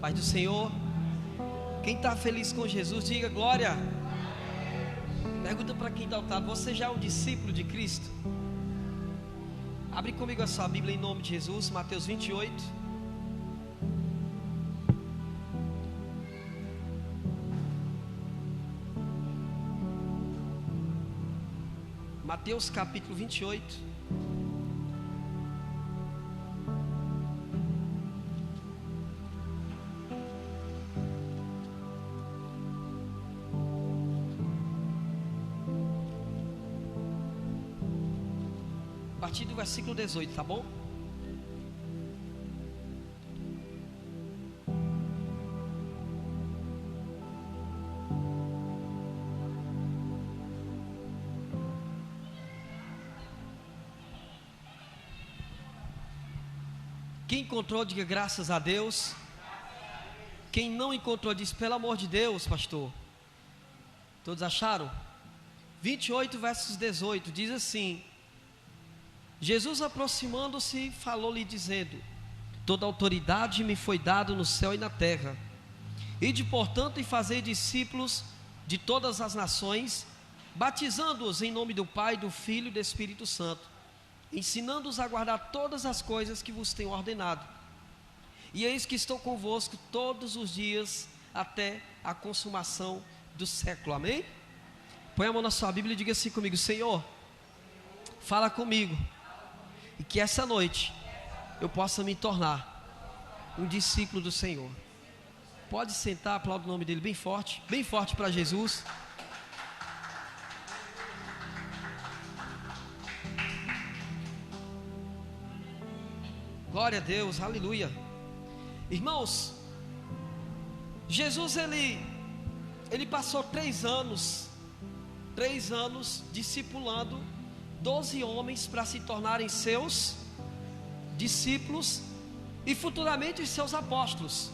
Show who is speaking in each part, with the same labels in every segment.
Speaker 1: Paz do Senhor. Quem está feliz com Jesus, diga glória. Pergunta para quem está ao lado: você já é um discípulo de Cristo? Abre comigo a sua Bíblia em nome de Jesus, Mateus 28. Mateus capítulo 28. A partir do versículo 18, tá bom? Quem encontrou, diga graças a Deus. Quem não encontrou, diz pelo amor de Deus, pastor. Todos acharam? 28 versos 18, diz assim: Jesus, aproximando-se, falou-lhe dizendo: toda autoridade me foi dada no céu e na terra. Ide, portanto, e fazei discípulos de todas as nações, batizando-os em nome do Pai, do Filho e do Espírito Santo, ensinando-os a guardar todas as coisas que vos tenho ordenado. E eis que estou convosco todos os dias, até a consumação do século. Amém? Põe a mão na sua Bíblia e diga assim comigo: Senhor, fala comigo, e que essa noite eu possa me tornar um discípulo do Senhor. Pode sentar, aplauda o nome dele bem forte para Jesus. Glória a Deus, aleluia. Irmãos, Jesus ele passou 3 anos discipulando 12 homens para se tornarem seus discípulos e futuramente os seus apóstolos.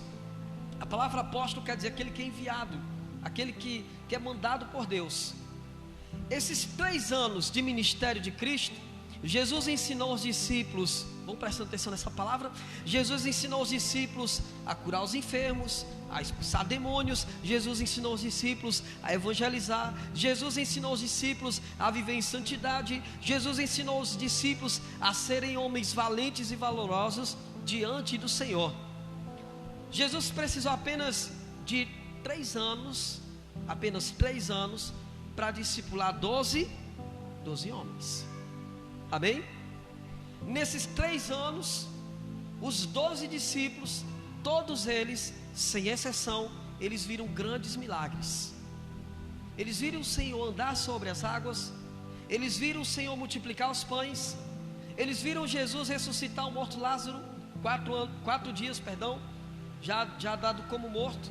Speaker 1: A palavra apóstolo quer dizer aquele que é enviado, aquele que é mandado por Deus. Esses 3 anos de ministério de Cristo, Jesus ensinou os discípulos, vamos prestando atenção nessa palavra, Jesus ensinou os discípulos a curar os enfermos, a expulsar demônios. Jesus ensinou os discípulos a evangelizar. Jesus ensinou os discípulos a viver em santidade. Jesus ensinou os discípulos a serem homens valentes e valorosos diante do Senhor. Jesus precisou apenas de 3 anos, para discipular 12 homens. Amém? Nesses 3 anos, os 12 discípulos, todos eles, sem exceção, eles viram grandes milagres. Eles viram o Senhor andar sobre as águas. Eles viram o Senhor multiplicar os pães. Eles viram Jesus ressuscitar o morto Lázaro, 4 dias, já dado como morto.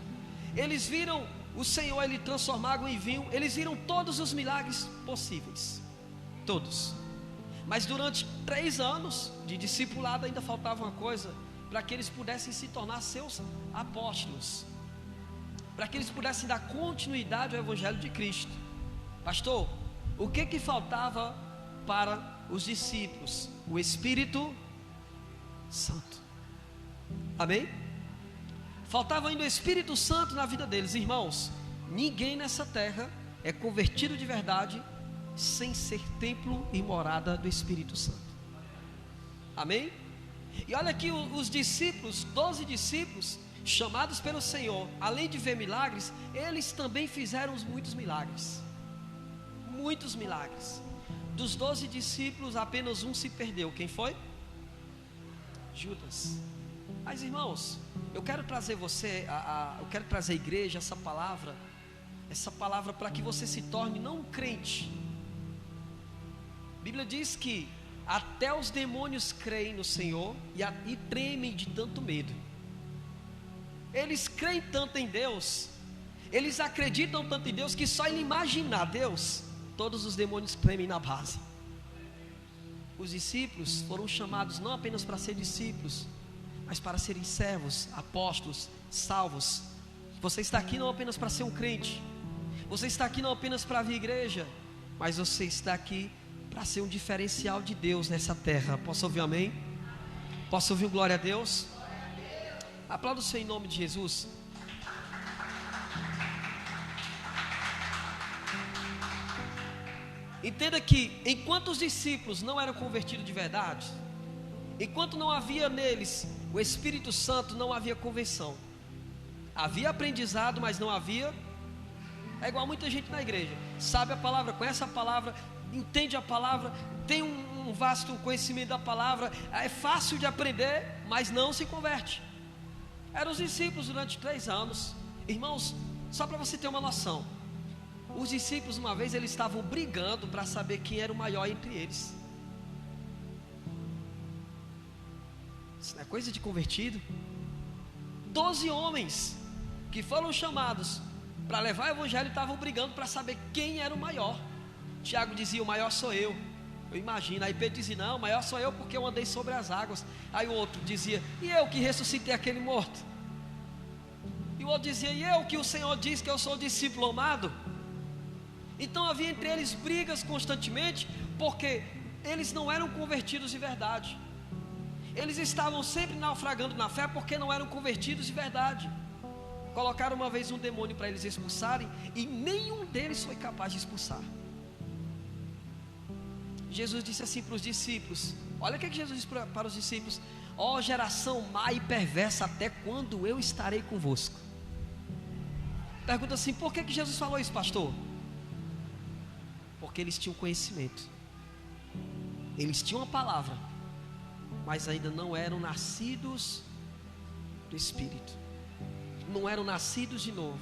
Speaker 1: Eles viram o Senhor, ele transformar água em vinho. Eles viram todos os milagres possíveis, todos. Mas durante 3 anos de discipulado ainda faltava uma coisa, para que eles pudessem se tornar seus apóstolos, para que eles pudessem dar continuidade ao Evangelho de Cristo. Pastor, o que faltava para os discípulos? O Espírito Santo. Amém? Faltava ainda o Espírito Santo na vida deles. Irmãos, ninguém nessa terra é convertido de verdade sem ser templo e morada do Espírito Santo. Amém? E olha aqui os discípulos, 12 discípulos chamados pelo Senhor, além de ver milagres, eles também fizeram muitos milagres. Muitos milagres. Dos 12 discípulos, apenas um se perdeu. Quem foi? Judas. Mas irmãos, eu quero trazer eu quero trazer à igreja essa palavra para que você se torne não um crente. A Bíblia diz que até os demônios creem no Senhor e tremem de tanto medo. Eles creem tanto em Deus, eles acreditam tanto em Deus, que só em imaginar Deus, todos os demônios tremem na base. Os discípulos foram chamados não apenas para ser discípulos, mas para serem servos, apóstolos, salvos. Você está aqui não apenas para ser um crente, você está aqui não apenas para vir à igreja, mas você está aqui para ser um diferencial de Deus nessa terra. Posso ouvir amém? Posso ouvir glória a Deus? Aplauda o Senhor em nome de Jesus. Entenda que enquanto os discípulos não eram convertidos de verdade, enquanto não havia neles o Espírito Santo, não havia conversão. Havia aprendizado, mas não havia. É igual muita gente na igreja, sabe a palavra, conhece a palavra, entende a palavra, tem um vasto conhecimento da palavra, é fácil de aprender, mas não se converte. Eram os discípulos durante 3 anos. Irmãos, só para você ter uma noção, os discípulos uma vez eles estavam brigando para saber quem era o maior entre eles. Isso não é coisa de convertido. 12 homens que foram chamados para levar o evangelho estavam brigando para saber quem era o maior. Tiago dizia: o maior sou eu. Eu imagino. Aí Pedro dizia: não, o maior sou eu porque eu andei sobre as águas. Aí o outro dizia: e eu que ressuscitei aquele morto? E o outro dizia: e eu que o Senhor diz que eu sou o discípulo amado? Então havia entre eles brigas constantemente, porque eles não eram convertidos de verdade. Eles estavam sempre naufragando na fé porque não eram convertidos de verdade. Colocaram uma vez um demônio para eles expulsarem e nenhum deles foi capaz de expulsar. Jesus disse assim para os discípulos, olha o que Jesus disse para os discípulos: ó geração má e perversa, até quando eu estarei convosco? Pergunta assim: por que Jesus falou isso, pastor? Porque eles tinham conhecimento, eles tinham a palavra, mas ainda não eram nascidos do Espírito, não eram nascidos de novo.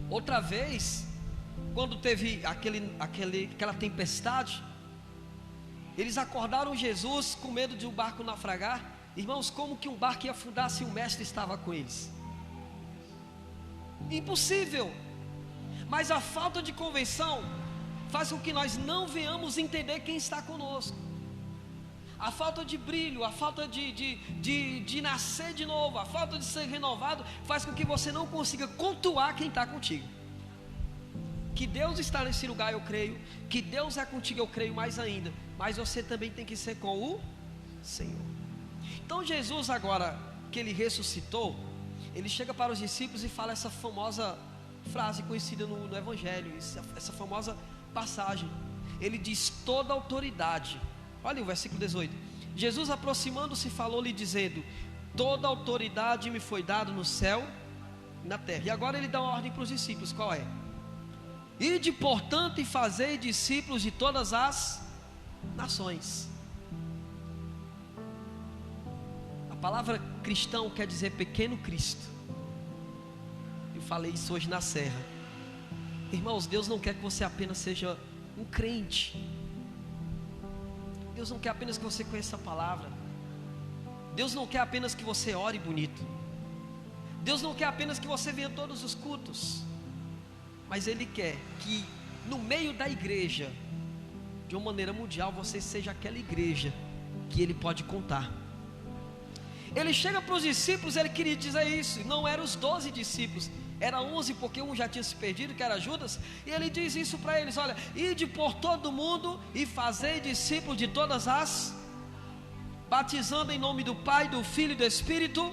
Speaker 1: Outra vez, quando teve aquela tempestade, eles acordaram Jesus com medo de o barco naufragar. Irmãos, como que um barco ia afundar se o mestre estava com eles? Impossível. Mas a falta de convenção faz com que nós não venhamos entender quem está conosco. A falta de brilho, a falta de nascer de novo, a falta de ser renovado, faz com que você não consiga cultuar quem está contigo. Que Deus está nesse lugar, eu creio. Que Deus é contigo, eu creio mais ainda. Mas você também tem que ser com o Senhor. Então Jesus, agora que Ele ressuscitou, Ele chega para os discípulos e fala essa famosa frase conhecida no Evangelho, essa famosa passagem. Ele diz: toda autoridade. Olha o versículo 18. Jesus, aproximando-se, falou-lhe dizendo: toda autoridade me foi dada no céu e na terra. E agora ele dá uma ordem para os discípulos. Qual é? Ide, portanto, e fazei discípulos de todas as nações. A palavra cristão quer dizer pequeno Cristo. Eu falei isso hoje na serra. Irmãos, Deus não quer que você apenas seja um crente. Deus não quer apenas que você conheça a palavra. Deus não quer apenas que você ore bonito. Deus não quer apenas que você venha a todos os cultos. Mas Ele quer que no meio da igreja, de uma maneira mundial, você seja aquela igreja que Ele pode contar. Ele chega para os discípulos, Ele queria dizer isso. Não eram os 12 discípulos, era 11, porque um já tinha se perdido, que era Judas. E Ele diz isso para eles: olha, ide por todo mundo e fazei discípulos de todas as, batizando em nome do Pai, do Filho e do Espírito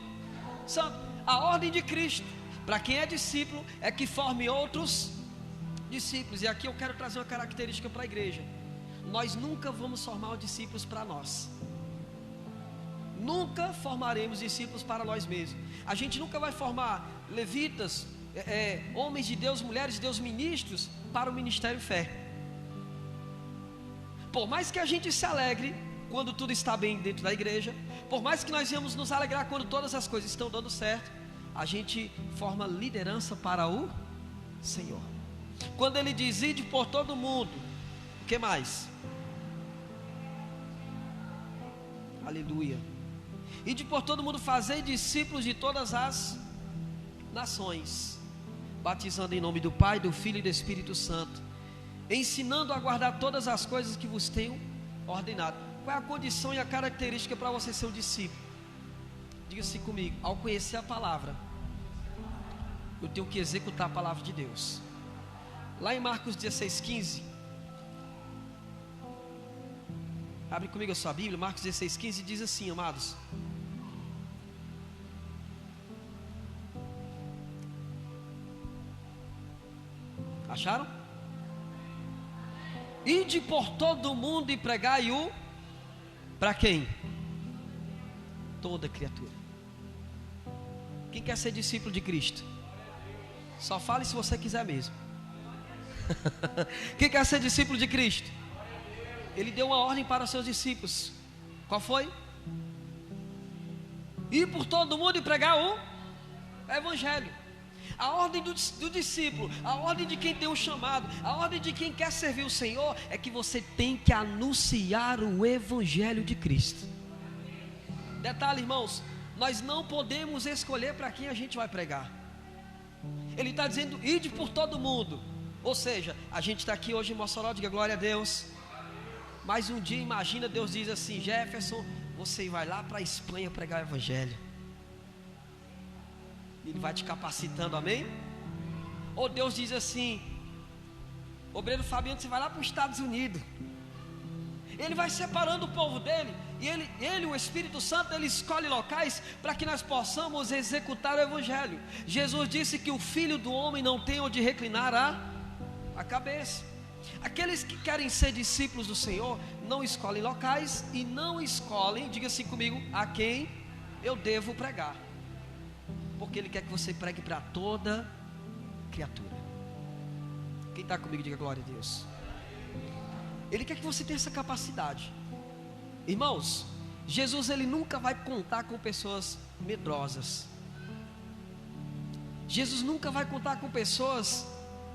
Speaker 1: Santo. A ordem de Cristo para quem é discípulo é que forme outros discípulos. E aqui eu quero trazer uma característica para a igreja: nós nunca vamos formar discípulos para nós. Nunca formaremos discípulos para nós mesmos. A gente nunca vai formar levitas, homens de Deus, mulheres de Deus, ministros para o ministério fé. Por mais que a gente se alegre quando tudo está bem dentro da igreja, por mais que nós venhamos nos alegrar quando todas as coisas estão dando certo, a gente forma liderança para o Senhor. Quando Ele diz: ide por todo mundo, o que mais? Aleluia. Ide por todo mundo, fazei discípulos de todas as nações, batizando em nome do Pai, do Filho e do Espírito Santo, ensinando a guardar todas as coisas que vos tenho ordenado. Qual é a condição e a característica para você ser um discípulo? Diga-se comigo: ao conhecer a palavra, eu tenho que executar a palavra de Deus. Lá em Marcos 16:15, abre comigo a sua Bíblia. Marcos 16:15 diz assim, amados: Acharam? Ide por todo mundo e pregai o... Para quem? Toda criatura. Quem quer ser discípulo de Cristo? Só fale se você quiser mesmo. Quem quer ser discípulo de Cristo? Ele deu uma ordem para os seus discípulos. Qual foi? Ir por todo mundo e pregar o Evangelho. A ordem do discípulo, a ordem de quem tem um chamado, a ordem de quem quer servir o Senhor, é que você tem que anunciar o Evangelho de Cristo. Detalhe, irmãos, nós não podemos escolher para quem a gente vai pregar. Ele está dizendo, ide por todo mundo. Ou seja, a gente está aqui hoje em Mossoró, diga glória a Deus. Mas um dia, imagina, Deus diz assim, Jefferson, você vai lá para a Espanha pregar o Evangelho. Ele vai te capacitando, amém? Ou Deus diz assim, obreiro Fabiano, você vai lá para os Estados Unidos. Ele vai separando o povo dele. E ele, o Espírito Santo, ele escolhe locais para que nós possamos executar o Evangelho. Jesus disse que o Filho do Homem não tem onde reclinar a cabeça. Aqueles que querem ser discípulos do Senhor não escolhem locais e não escolhem, diga assim comigo, a quem eu devo pregar. Porque Ele quer que você pregue para toda criatura. Quem está comigo, diga glória a Deus. Ele quer que você tenha essa capacidade. Irmãos, Jesus, Ele nunca vai contar com pessoas medrosas. Jesus nunca vai contar com pessoas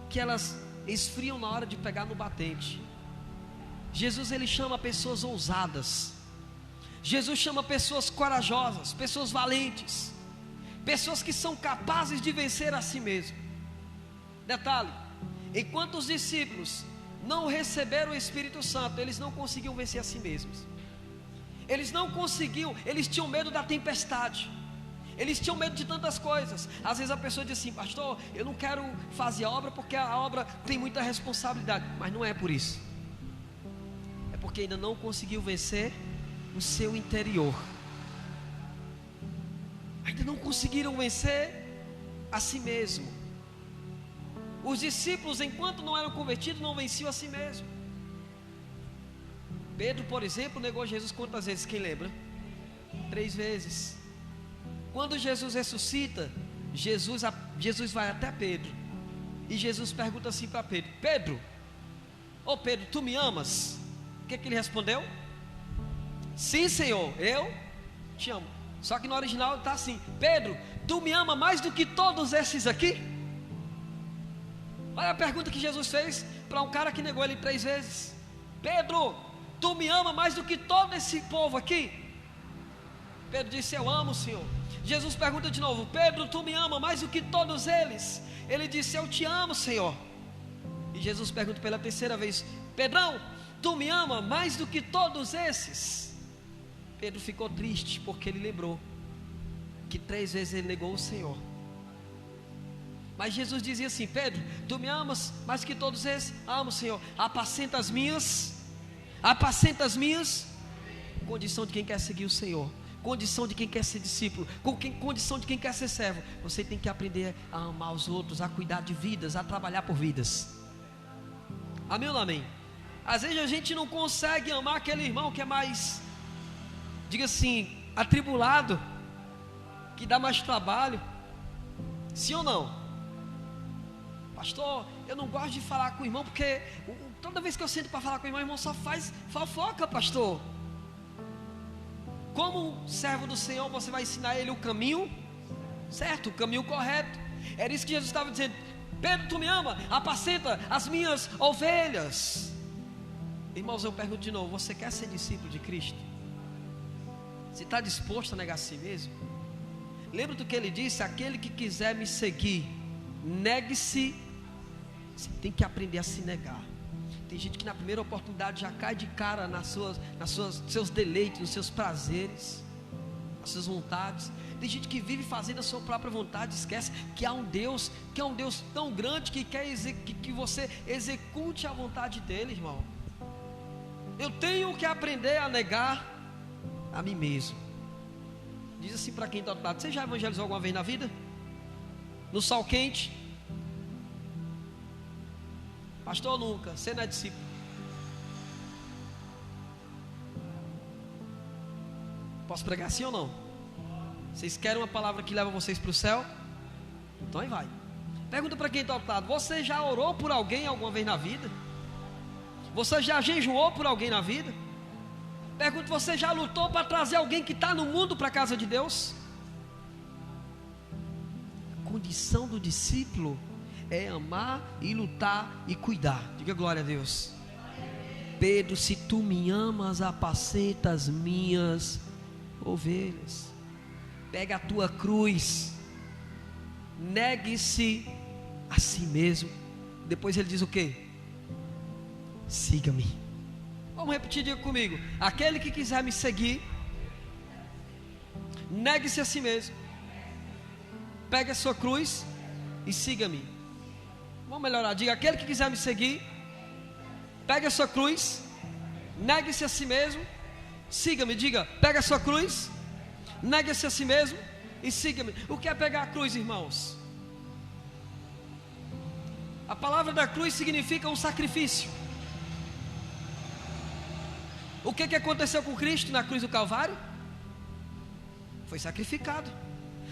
Speaker 1: que elas esfriam na hora de pegar no batente. Jesus, Ele chama pessoas ousadas. Jesus chama pessoas corajosas, pessoas valentes, pessoas que são capazes de vencer a si mesmo. Detalhe, enquanto os discípulos não receberam o Espírito Santo, eles não conseguiam vencer a si mesmos. Eles não conseguiam, eles tinham medo da tempestade. Eles tinham medo de tantas coisas. Às vezes a pessoa diz assim, pastor, eu não quero fazer a obra porque a obra tem muita responsabilidade. Mas não é por isso. É porque ainda não conseguiu vencer o seu interior. Ainda não conseguiram vencer a si mesmo. Os discípulos, enquanto não eram convertidos, não venciam a si mesmo. Pedro, por exemplo, negou Jesus quantas vezes? Quem lembra? 3 vezes. Quando Jesus ressuscita, Jesus vai até Pedro. E Jesus pergunta assim para Pedro: Pedro, ô Pedro, tu me amas? O que ele respondeu? Sim, Senhor, eu te amo. Só que no original está assim: Pedro, tu me ama mais do que todos esses aqui? Olha a pergunta que Jesus fez para um cara que negou ele 3 vezes. Pedro, tu me ama mais do que todo esse povo aqui? Pedro disse: eu amo, Senhor. Jesus pergunta de novo: Pedro, tu me ama mais do que todos eles? Ele disse: eu te amo, Senhor. E Jesus pergunta pela 3ª vez: Pedrão, tu me ama mais do que todos esses? Pedro ficou triste porque ele lembrou que 3 vezes ele negou o Senhor. Mas Jesus dizia assim: Pedro, tu me amas mais que todos esses? Amo, Senhor. Apacenta as minhas. Condição de quem quer seguir o Senhor, condição de quem quer ser discípulo, condição de quem quer ser servo. Você tem que aprender a amar os outros, a cuidar de vidas, a trabalhar por vidas. Amém ou não amém? Às vezes a gente não consegue amar aquele irmão que é mais, diga assim, atribulado, que dá mais trabalho. Sim ou não? Pastor, eu não gosto de falar com o irmão porque toda vez que eu sento para falar com o irmão só faz fofoca, pastor. Como servo do Senhor, você vai ensinar ele o caminho certo, o caminho correto. Era isso que Jesus estava dizendo: Pedro, tu me ama, apacenta as minhas ovelhas. Irmãos, eu pergunto de novo: você quer ser discípulo de Cristo? Você está disposto a negar a si mesmo? Lembra do que ele disse: aquele que quiser me seguir, negue-se. Você tem que aprender a se negar. Tem gente que na primeira oportunidade já cai de cara nos seus deleites, nos seus prazeres, nas suas vontades. Tem gente que vive fazendo a sua própria vontade, esquece que há um Deus tão grande que quer que você execute a vontade dele, irmão. Eu tenho que aprender a negar a mim mesmo. Diz assim para quem está do lado: você já evangelizou alguma vez na vida? No sol quente? Pastor, nunca. Você não é discípulo. Posso pregar assim ou não? Vocês querem uma palavra que leva vocês para o céu? Então aí vai. Pergunta para quem está ao outro lado: você já orou por alguém alguma vez na vida? Você já jejuou por alguém na vida? Pergunta: você já lutou para trazer alguém que está no mundo para a casa de Deus? A condição do discípulo é amar e lutar e cuidar. Diga glória a Deus. Pedro, se tu me amas, apacenta as minhas ovelhas. Pega a tua cruz, negue-se a si mesmo. Depois ele diz o quê? Siga-me. Vamos repetir, diga comigo: aquele que quiser me seguir, negue-se a si mesmo, pegue a sua cruz e siga-me. Vamos melhorar, diga: aquele que quiser me seguir, pegue a sua cruz, negue-se a si mesmo, siga-me. Diga: pega a sua cruz, negue-se a si mesmo e siga-me. O que é pegar a cruz, irmãos? A palavra da cruz significa um sacrifício. O que aconteceu com Cristo na cruz do Calvário? Foi sacrificado.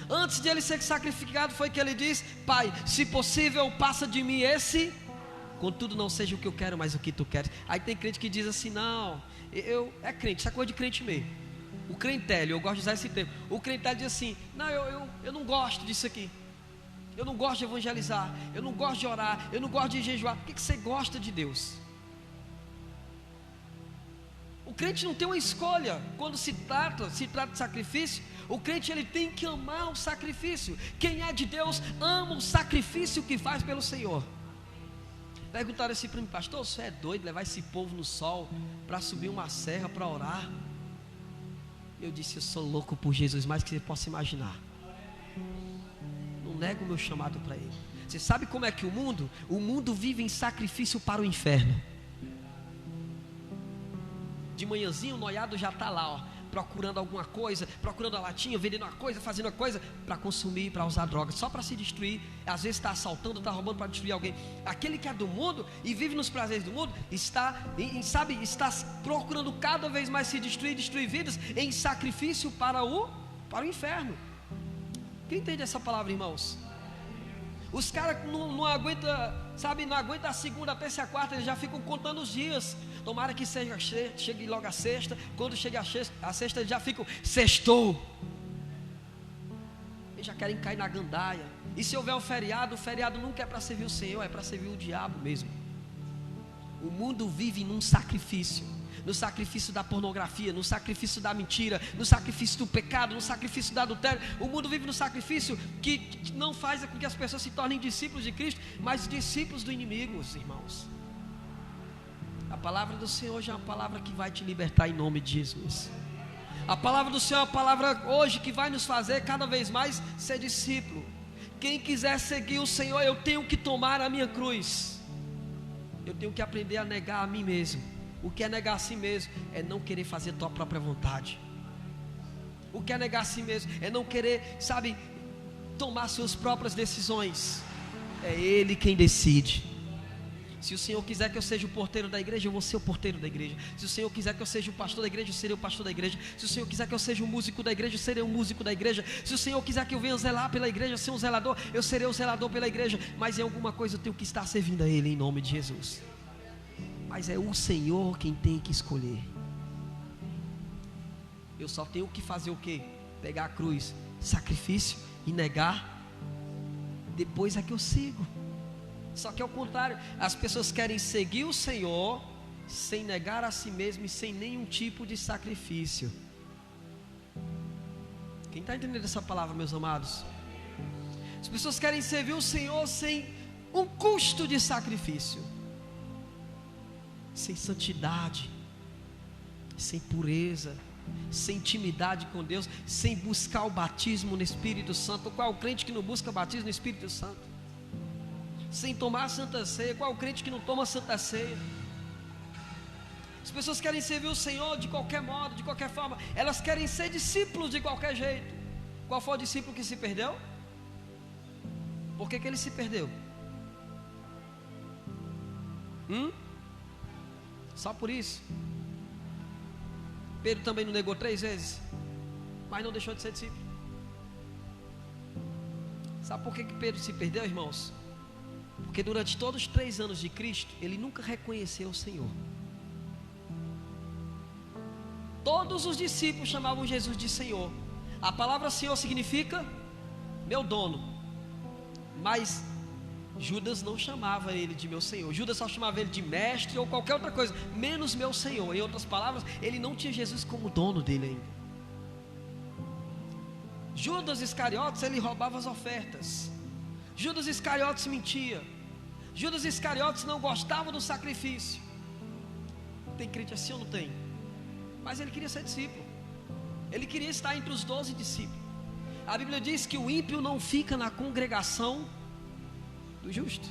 Speaker 1: Antes de ele ser sacrificado, foi que ele diz: Pai, se possível, passa de mim esse, contudo não seja o que eu quero, mas o que tu queres. Aí tem crente que diz assim: não, é crente, isso é coisa de crente mesmo. O crentelho, eu gosto de usar esse termo. O crentelho diz assim: não, eu não gosto disso aqui. Eu não gosto de evangelizar, eu não gosto de orar, eu não gosto de jejuar. Por que você gosta de Deus? O crente não tem uma escolha. Quando se trata de sacrifício, o crente ele tem que amar o sacrifício. Quem é de Deus ama o sacrifício que faz pelo Senhor. Perguntaram assim para mim: pastor, você é doido levar esse povo no sol para subir uma serra para orar? Eu disse: eu sou louco por Jesus, mais que você possa imaginar. Não nego o meu chamado para Ele. Você sabe como é que o mundo vive em sacrifício para o inferno. De manhãzinho o noiado já está lá, ó, procurando alguma coisa, procurando a latinha, vendendo uma coisa, fazendo uma coisa para consumir, para usar drogas, só para se destruir. Às vezes está assaltando, está roubando para destruir alguém. Aquele que é do mundo e vive nos prazeres do mundo está procurando cada vez mais se destruir vidas em sacrifício para o inferno. Quem entende essa palavra, irmãos? Os caras não aguentam, não aguenta a segunda, a terça e a quarta, eles já ficam contando os dias. Tomara que chegue logo a sexta. Quando chega a sexta, eles já ficam: sextou. Eles já querem cair na gandaia. E se houver o feriado nunca é para servir o Senhor, é para servir o diabo mesmo. O mundo vive num sacrifício. No sacrifício da pornografia, no sacrifício da mentira, no sacrifício do pecado, no sacrifício do adultério. O mundo vive no sacrifício que não faz com que as pessoas se tornem discípulos de Cristo, mas discípulos do inimigo, irmãos. A palavra do Senhor já é uma palavra que vai te libertar em nome de Jesus. A palavra do Senhor é uma palavra hoje que vai nos fazer cada vez mais ser discípulo. Quem quiser seguir o Senhor, eu tenho que tomar a minha cruz. Eu tenho que aprender a negar a mim mesmo. O que é negar a si mesmo? É não querer fazer a tua própria vontade. O que é negar a si mesmo? É não querer, tomar suas próprias decisões. É Ele quem decide. Se o Senhor quiser que eu seja o porteiro da igreja, eu vou ser o porteiro da igreja. Se o Senhor quiser que eu seja o pastor da igreja, eu serei o pastor da igreja. Se o Senhor quiser que eu seja o músico da igreja, eu serei o músico da igreja. Se o Senhor quiser que eu venha zelar pela igreja, ser um zelador, eu serei o zelador pela igreja. Mas em alguma coisa eu tenho que estar servindo a Ele em nome de Jesus. Mas é o Senhor quem tem que escolher. Eu só tenho que fazer o quê? Pegar a cruz, sacrifício e negar. Depois é que eu sigo. Só que é o contrário. As pessoas querem seguir o Senhor sem negar a si mesmo e sem nenhum tipo de sacrifício. Quem está entendendo essa palavra, meus amados? As pessoas querem servir o Senhor sem um custo de sacrifício, sem santidade, sem pureza, sem intimidade com Deus, sem buscar o batismo no Espírito Santo. Qual é o crente que não busca batismo no Espírito Santo? Sem tomar a Santa Ceia. Qual é o crente que não toma a Santa Ceia? As pessoas querem servir o Senhor de qualquer modo, de qualquer forma. Elas querem ser discípulos de qualquer jeito. Qual foi o discípulo que se perdeu? Por que ele se perdeu? Só por isso. Pedro também não negou 3 vezes, mas não deixou de ser discípulo. Sabe por que Pedro se perdeu, irmãos? Porque durante todos os 3 anos de Cristo, ele nunca reconheceu o Senhor. Todos os discípulos chamavam Jesus de Senhor. A palavra Senhor significa meu dono. Mas Judas não chamava ele de meu Senhor. Judas só chamava ele de mestre ou qualquer outra coisa, menos meu Senhor. Em outras palavras, ele não tinha Jesus como dono dele ainda. Judas Iscariotes, ele roubava as ofertas. Judas Iscariotes mentia. Judas Iscariotes não gostava do sacrifício. Tem crente assim ou não tem? Mas ele queria ser discípulo. Ele queria estar entre os 12 discípulos. A Bíblia diz que o ímpio não fica na congregação do justo.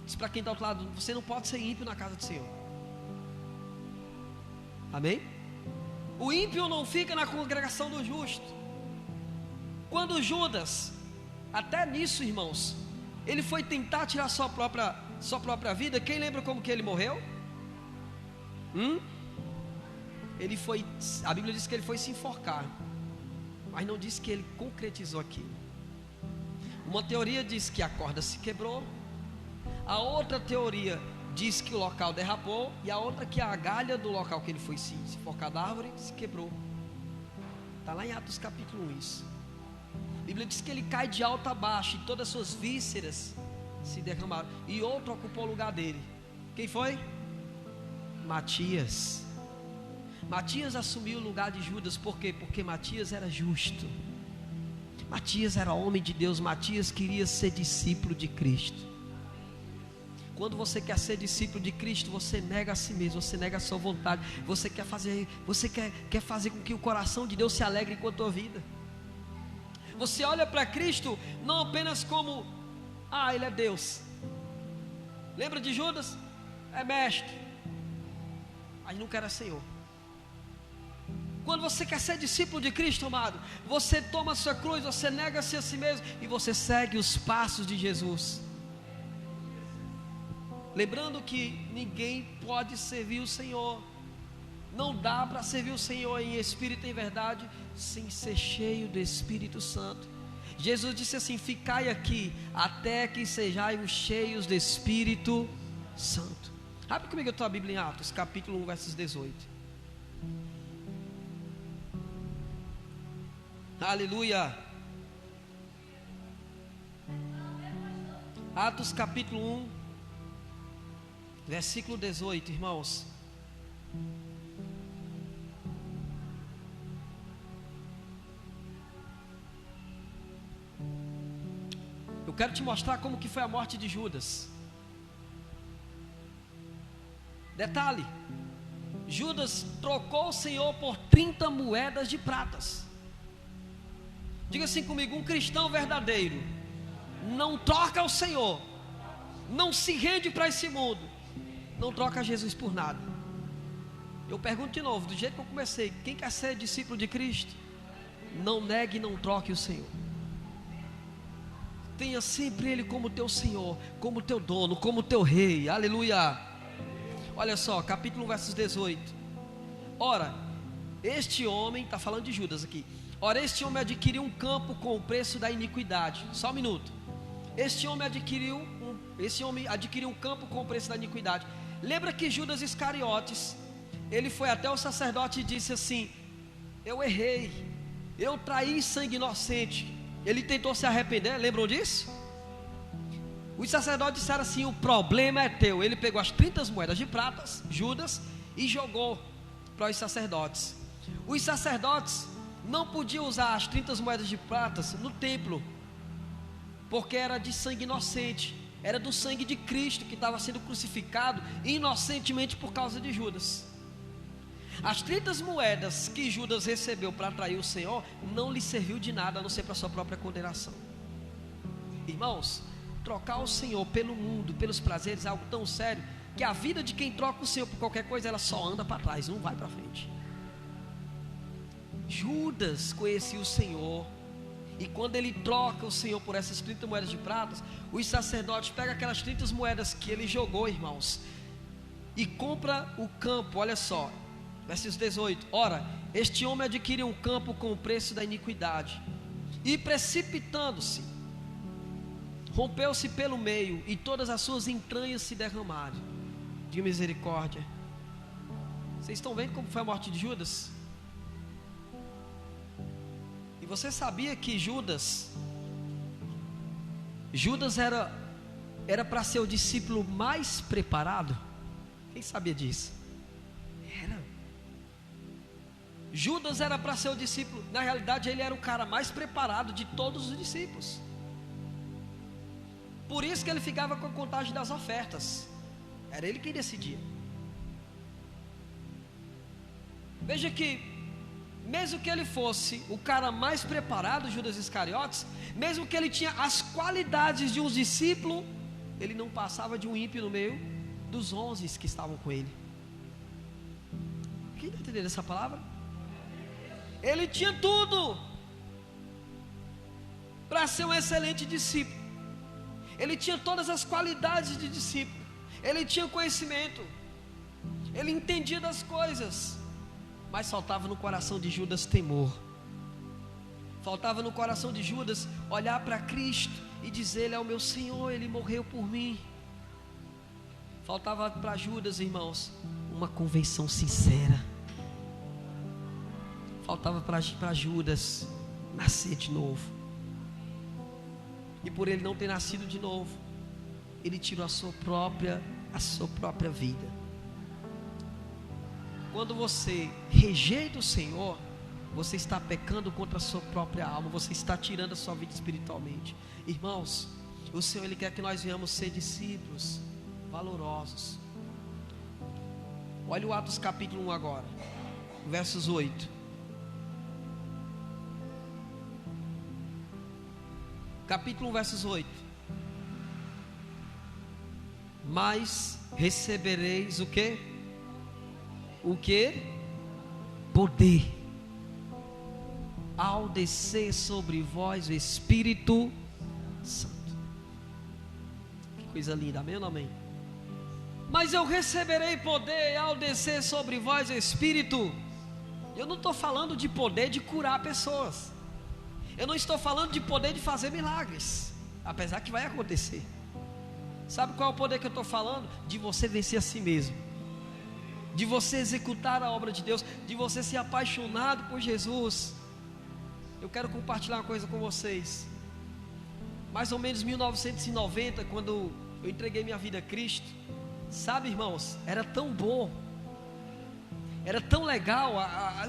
Speaker 1: Diz para quem está ao outro lado: você não pode ser ímpio na casa do Senhor. Amém? O ímpio não fica na congregação do justo. Quando Judas, até nisso, irmãos, ele foi tentar tirar sua própria vida. Quem lembra como que ele morreu? Ele foi, a Bíblia diz que ele foi se enforcar, mas não diz que ele concretizou aquilo. Uma teoria diz que a corda se quebrou, a outra teoria diz que o local derrapou, e a outra que a agalha do local que ele foi se enforcar da árvore se quebrou. Está lá em Atos capítulo 1 isso. A Bíblia diz que ele cai de alto a baixo, e todas as suas vísceras se derramaram, e outro ocupou o lugar dele. Quem foi? Matias. Matias assumiu o lugar de Judas. Por quê? Porque Matias era justo. Matias era homem de Deus. Matias queria ser discípulo de Cristo. Quando você quer ser discípulo de Cristo, você nega a si mesmo, você nega a sua vontade. Você quer fazer com que o coração de Deus se alegre com a tua vida. Você olha para Cristo não apenas como: ele é Deus. Lembra de Judas? É mestre, mas nunca era Senhor. Quando você quer ser discípulo de Cristo, amado, você toma a sua cruz, você nega-se a si mesmo e você segue os passos de Jesus. Lembrando que ninguém pode servir o Senhor. Não dá para servir o Senhor em espírito e em verdade sem ser cheio do Espírito Santo. Jesus disse assim: ficai aqui até que sejais cheios do Espírito Santo. Abre comigo a tua Bíblia em Atos capítulo 1 versos 18. Aleluia. Atos capítulo 1 versículo 18, irmãos. Eu quero te mostrar como que foi a morte de Judas. Detalhe: Judas trocou o Senhor por 30 moedas de pratas. Diga assim comigo: um cristão verdadeiro não troca o Senhor, não se rende para esse mundo, não troca Jesus por nada. Eu pergunto de novo, do jeito que eu comecei: quem quer ser discípulo de Cristo, não negue e não troque o Senhor. Tenha sempre Ele como teu Senhor, como teu dono, como teu rei. Aleluia. Olha só, capítulo 1 versos 18. Ora, este homem, está falando de Judas aqui. Ora, este homem adquiriu um campo com o preço da iniquidade. Só um minuto. Este homem adquiriu um campo com o preço da iniquidade. Lembra que Judas Iscariotes, ele foi até o sacerdote e disse assim: eu errei, eu traí sangue inocente. Ele tentou se arrepender, lembram disso? Os sacerdotes disseram assim: o problema é teu. Ele pegou as 30 moedas de prata, Judas, e jogou para os sacerdotes. Os sacerdotes não podiam usar as 30 moedas de prata no templo, porque era de sangue inocente, era do sangue de Cristo que estava sendo crucificado inocentemente por causa de Judas. As 30 moedas que Judas recebeu para atrair o Senhor não lhe serviu de nada, a não ser para a sua própria condenação. Irmãos, trocar o Senhor pelo mundo, pelos prazeres, é algo tão sério, que a vida de quem troca o Senhor por qualquer coisa, ela só anda para trás, não vai para frente. Judas conhecia o Senhor, e quando ele troca o Senhor por essas 30 moedas de prata, os sacerdotes pegam aquelas 30 moedas que ele jogou, irmãos, e compra o campo. Olha só, versículo 18: ora, este homem adquiriu um campo com o preço da iniquidade, e precipitando-se, rompeu-se pelo meio, e todas as suas entranhas se derramaram. De misericórdia. Vocês estão vendo como foi a morte de Judas? E você sabia que Judas era para ser o discípulo mais preparado? Quem sabia disso? Judas era para ser o discípulo. Na realidade, ele era o cara mais preparado de todos os discípulos. Por isso que ele ficava com a contagem das ofertas. Era ele quem decidia. Veja que, mesmo que ele fosse o cara mais preparado, Judas Iscariotes, mesmo que ele tinha as qualidades de um discípulo, ele não passava de um ímpio no meio dos 11 que estavam com ele. Quem está entendendo essa palavra? Ele tinha tudo para ser um excelente discípulo. Ele tinha todas as qualidades de discípulo. Ele tinha conhecimento. Ele entendia das coisas. Mas faltava no coração de Judas temor. Faltava no coração de Judas olhar para Cristo e dizer: Ele é o meu Senhor, Ele morreu por mim. Faltava para Judas, irmãos, uma conversão sincera. Faltava para Judas nascer de novo. E por ele não ter nascido de novo, ele tirou a sua própria vida. Quando você rejeita o Senhor, você está pecando contra a sua própria alma. Você está tirando a sua vida espiritualmente. Irmãos, o Senhor, Ele quer que nós venhamos ser discípulos valorosos. Olha o Atos capítulo 1 agora, versos 8. Capítulo 1, versos 8. Mas recebereis o quê? O quê? Poder, ao descer sobre vós o Espírito Santo. Que coisa linda, amém ou não amém? Mas eu receberei poder ao descer sobre vós o Espírito. Eu não estou falando de poder de curar pessoas. Eu não estou falando de poder de fazer milagres, apesar que vai acontecer. Sabe qual é o poder que eu estou falando? De você vencer a si mesmo, de você executar a obra de Deus, de você ser apaixonado por Jesus. Eu quero compartilhar uma coisa com vocês. Mais ou menos 1990, quando eu entreguei minha vida a Cristo, sabe, irmãos, era tão bom, era tão legal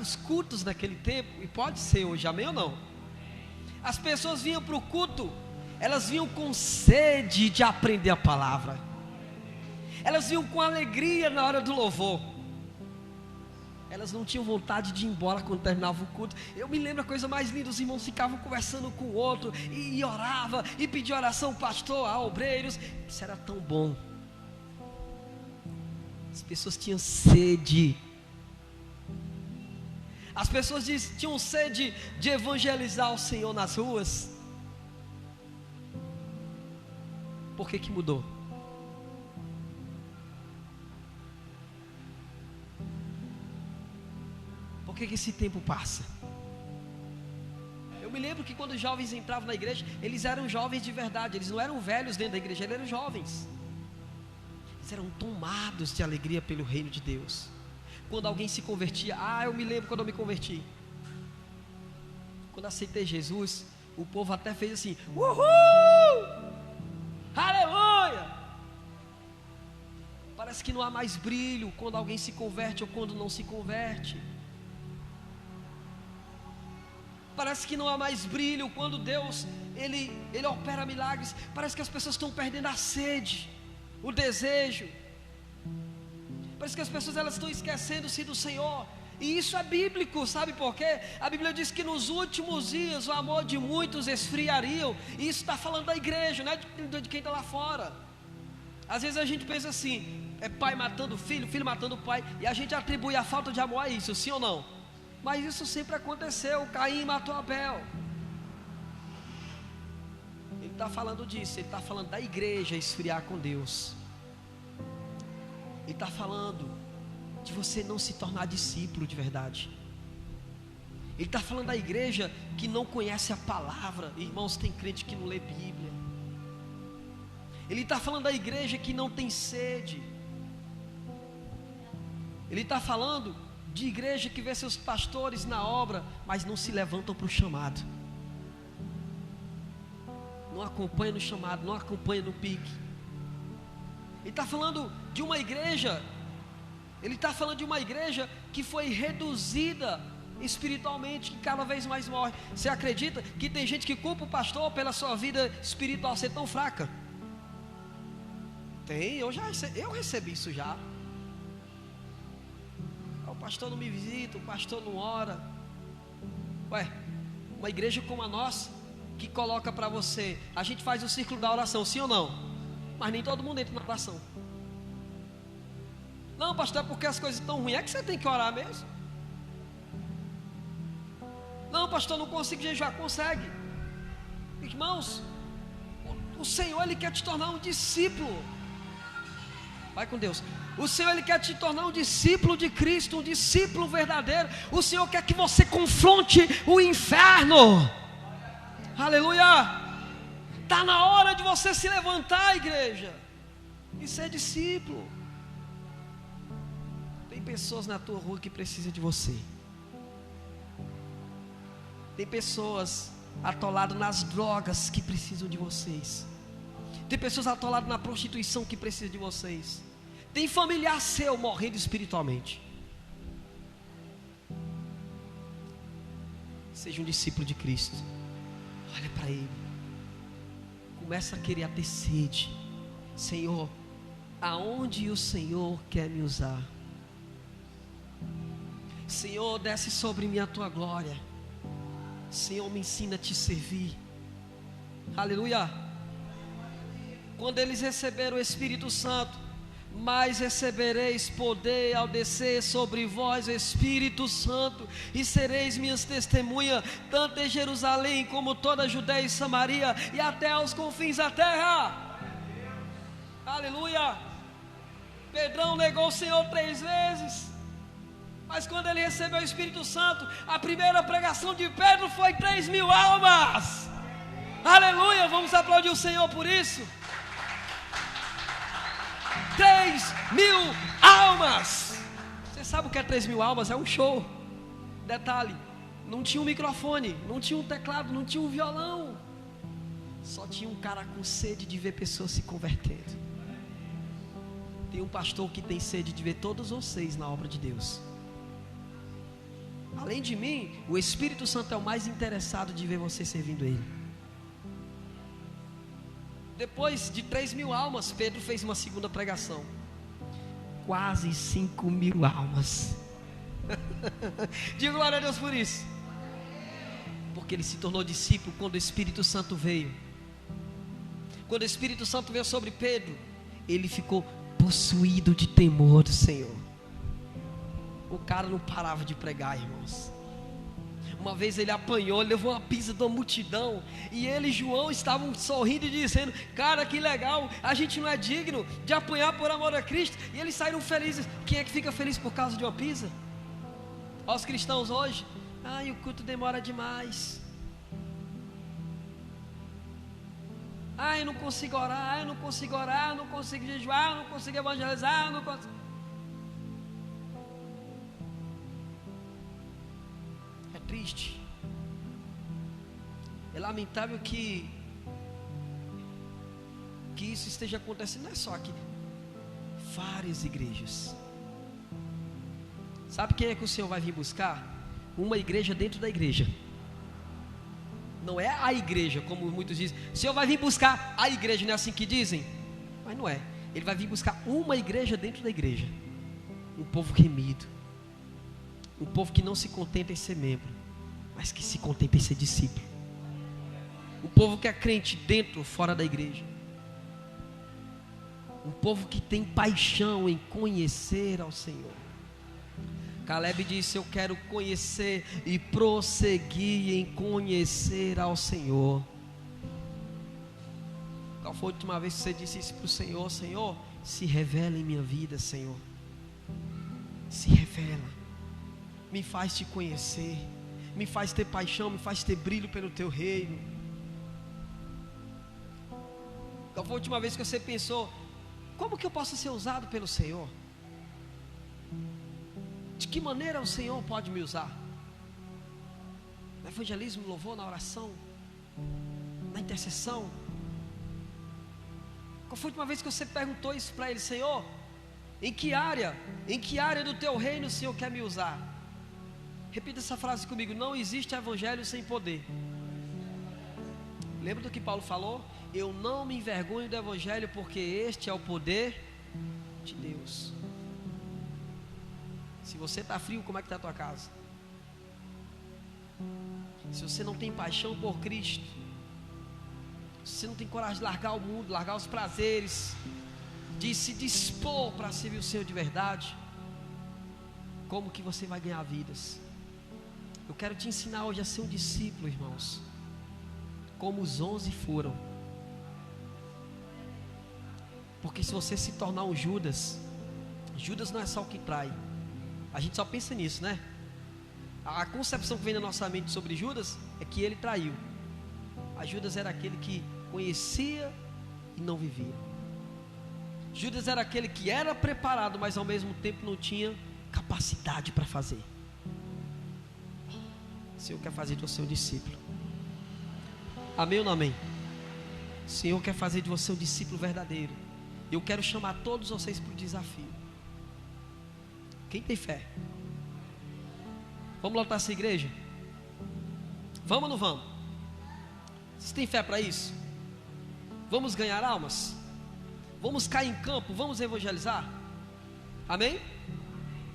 Speaker 1: os cultos naquele tempo, e pode ser hoje, amém ou não? As pessoas vinham para o culto, elas vinham com sede de aprender a palavra, elas vinham com alegria na hora do louvor, elas não tinham vontade de ir embora quando terminava o culto. Eu me lembro a coisa mais linda, os irmãos ficavam conversando com o outro, e orava, e pedia oração ao pastor, a obreiros. Isso era tão bom. As pessoas tinham sede. As pessoas tinham sede de evangelizar o Senhor nas ruas. Por que mudou? Por que esse tempo passa? Eu me lembro que quando os jovens entravam na igreja, eles eram jovens de verdade. Eles não eram velhos dentro da igreja, eles eram jovens. Eles eram tomados de alegria pelo reino de Deus. Quando alguém se convertia, eu me lembro quando eu me converti. Quando aceitei Jesus, o povo até fez assim: uhul! Aleluia! Parece que não há mais brilho quando alguém se converte ou quando não se converte. Parece que não há mais brilho quando Deus, Ele opera milagres. Parece que as pessoas estão perdendo a sede, o desejo. Parece que as pessoas elas estão esquecendo-se do Senhor. E isso é bíblico, sabe por quê? A Bíblia diz que nos últimos dias o amor de muitos esfriaria. E isso está falando da igreja, não é de quem está lá fora. Às vezes a gente pensa assim: é pai matando filho, filho matando pai, e a gente atribui a falta de amor a isso, sim ou não? Mas isso sempre aconteceu. Caim matou Abel. Ele está falando disso. Ele está falando da igreja esfriar com Deus. Ele está falando de você não se tornar discípulo de verdade. Ele está falando da igreja que não conhece a palavra. Irmãos, tem crente que não lê Bíblia. Ele está falando da igreja que não tem sede. Ele está falando de igreja que vê seus pastores na obra, mas não se levantam para o chamado. Não acompanha no chamado, não acompanha no pique. Ele está falando de uma igreja. Ele está falando de uma igreja que foi reduzida espiritualmente, que cada vez mais morre. Você acredita que tem gente que culpa o pastor pela sua vida espiritual ser tão fraca? Tem, eu recebi isso já. O pastor não me visita, o pastor não ora. Ué, uma igreja como a nossa, que coloca para você, a gente faz o círculo da oração, sim ou não? Mas nem todo mundo entra na oração. Não, pastor, é porque as coisas estão ruins, é que você tem que orar mesmo. Não, pastor, não consigo jejuar. Consegue. Irmãos, o Senhor, Ele quer te tornar um discípulo. Vai com Deus. O Senhor, Ele quer te tornar um discípulo de Cristo, um discípulo verdadeiro. O Senhor quer que você confronte o inferno. Aleluia. Está na hora de você se levantar, igreja, e ser discípulo. Tem pessoas na tua rua que precisam de você. Tem pessoas atoladas nas drogas que precisam de vocês. Tem pessoas atoladas na prostituição que precisam de vocês. Tem familiar seu morrendo espiritualmente. Seja um discípulo de Cristo. Olha para Ele. Começa a querer ter sede. Senhor, aonde o Senhor quer me usar? Senhor, desce sobre mim a tua glória. Senhor, me ensina a te servir. Aleluia. Quando eles receberam o Espírito Santo, mas recebereis poder ao descer sobre vós o Espírito Santo, e sereis minhas testemunhas, tanto em Jerusalém como toda a Judéia e Samaria, e até aos confins da terra. Aleluia. Pedrão negou o Senhor 3 vezes, mas quando ele recebeu o Espírito Santo, a primeira pregação de Pedro foi 3.000 almas. Aleluia, vamos aplaudir o Senhor por isso. 3.000 almas. Você sabe o que é 3.000 almas? É um show. Detalhe, não tinha um microfone, não tinha um teclado, não tinha um violão. Só tinha um cara com sede de ver pessoas se convertendo. Tem um pastor que tem sede de ver todos vocês na obra de Deus. Além de mim, o Espírito Santo é o mais interessado de ver você servindo Ele. Depois de 3.000 almas, Pedro fez uma segunda pregação. Quase 5.000 almas. Diga glória a Deus por isso. Porque ele se tornou discípulo quando o Espírito Santo veio. Quando o Espírito Santo veio sobre Pedro, ele ficou possuído de temor do Senhor. O cara não parava de pregar, irmãos. Uma vez ele apanhou, levou uma pisa da multidão, e ele e João estavam sorrindo e dizendo: cara, que legal, a gente não é digno de apanhar por amor a Cristo. E eles saíram felizes. Quem é que fica feliz por causa de uma pisa? Aos cristãos hoje: ai, o culto demora demais. Ai, eu não consigo orar, eu não consigo orar, eu não consigo jejuar, eu não consigo evangelizar, eu não consigo. Triste. É lamentável que isso esteja acontecendo. Não é só aqui, várias igrejas. Sabe quem é que o Senhor vai vir buscar? Uma igreja dentro da igreja. Não é a igreja, como muitos dizem. O Senhor vai vir buscar a igreja, não é assim que dizem? Mas não é. Ele vai vir buscar uma igreja dentro da igreja. Um povo remido. Um povo que não se contenta em ser membro, mas que se contenta em ser discípulo. Um povo que é crente dentro ou fora da igreja. Um povo que tem paixão em conhecer ao Senhor. Caleb disse: eu quero conhecer e prosseguir em conhecer ao Senhor. Qual foi a última vez que você disse isso para o Senhor? Senhor, se revela em minha vida, Senhor. Se revela. Me faz te conhecer. Me faz ter paixão, me faz ter brilho pelo teu reino. Qual foi a última vez que você pensou, como que eu posso ser usado pelo Senhor? De que maneira o Senhor pode me usar? No evangelismo, no louvor, na oração, na intercessão. Qual foi a última vez que você perguntou isso para Ele? Senhor, em que área do teu reino o Senhor quer me usar? Repita essa frase comigo: não existe evangelho sem poder. Lembra do que Paulo falou? Eu não me envergonho do evangelho, porque este é o poder de Deus. Se você está frio, como é que está a tua casa? Se você não tem paixão por Cristo, se você não tem coragem de largar o mundo, largar os prazeres, de se dispor para servir o Senhor de verdade, como que você vai ganhar vidas? Eu quero te ensinar hoje a ser um discípulo, irmãos, como os 11 foram. Porque se você se tornar um Judas, Judas não é só o que trai. A gente só pensa nisso, né? A concepção que vem na nossa mente sobre Judas é que ele traiu. A Judas era aquele que conhecia e não vivia. Judas era aquele que era preparado, mas ao mesmo tempo não tinha capacidade para fazer. O Senhor quer fazer de você um discípulo. Amém ou não amém? O Senhor quer fazer de você um discípulo verdadeiro. Eu quero chamar todos vocês para o desafio. Quem tem fé? Vamos lotar essa igreja? Vamos ou não vamos? Vocês têm fé para isso? Vamos ganhar almas? Vamos cair em campo? Vamos evangelizar? Amém?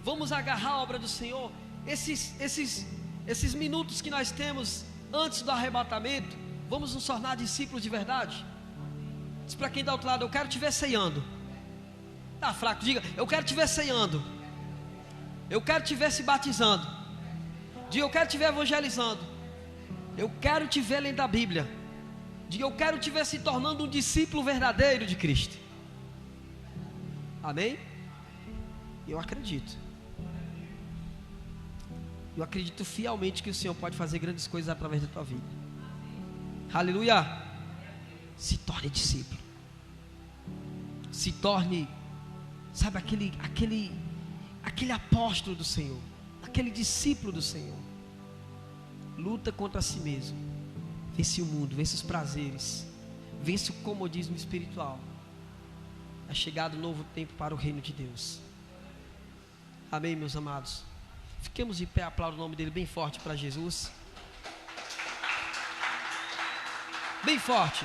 Speaker 1: Vamos agarrar a obra do Senhor. Esses minutos que nós temos antes do arrebatamento, vamos nos tornar discípulos de verdade. Diz para quem está ao outro lado: eu quero te ver ceando. Está fraco? Diga: eu quero te ver ceando. Eu quero te ver se batizando. Diga: eu quero te ver evangelizando. Eu quero te ver lendo a Bíblia. Diga: eu quero te ver se tornando um discípulo verdadeiro de Cristo. Amém? Eu acredito. Eu acredito fielmente que o Senhor pode fazer grandes coisas através da tua vida. Aleluia. Se torne discípulo. Se torne, sabe, aquele apóstolo do Senhor, aquele discípulo do Senhor. Luta contra si mesmo. Vence o mundo, vence os prazeres, vence o comodismo espiritual. É chegado um novo tempo para o reino de Deus. Amém, meus amados? Fiquemos de pé, aplauda o nome dele bem forte para Jesus. Bem forte.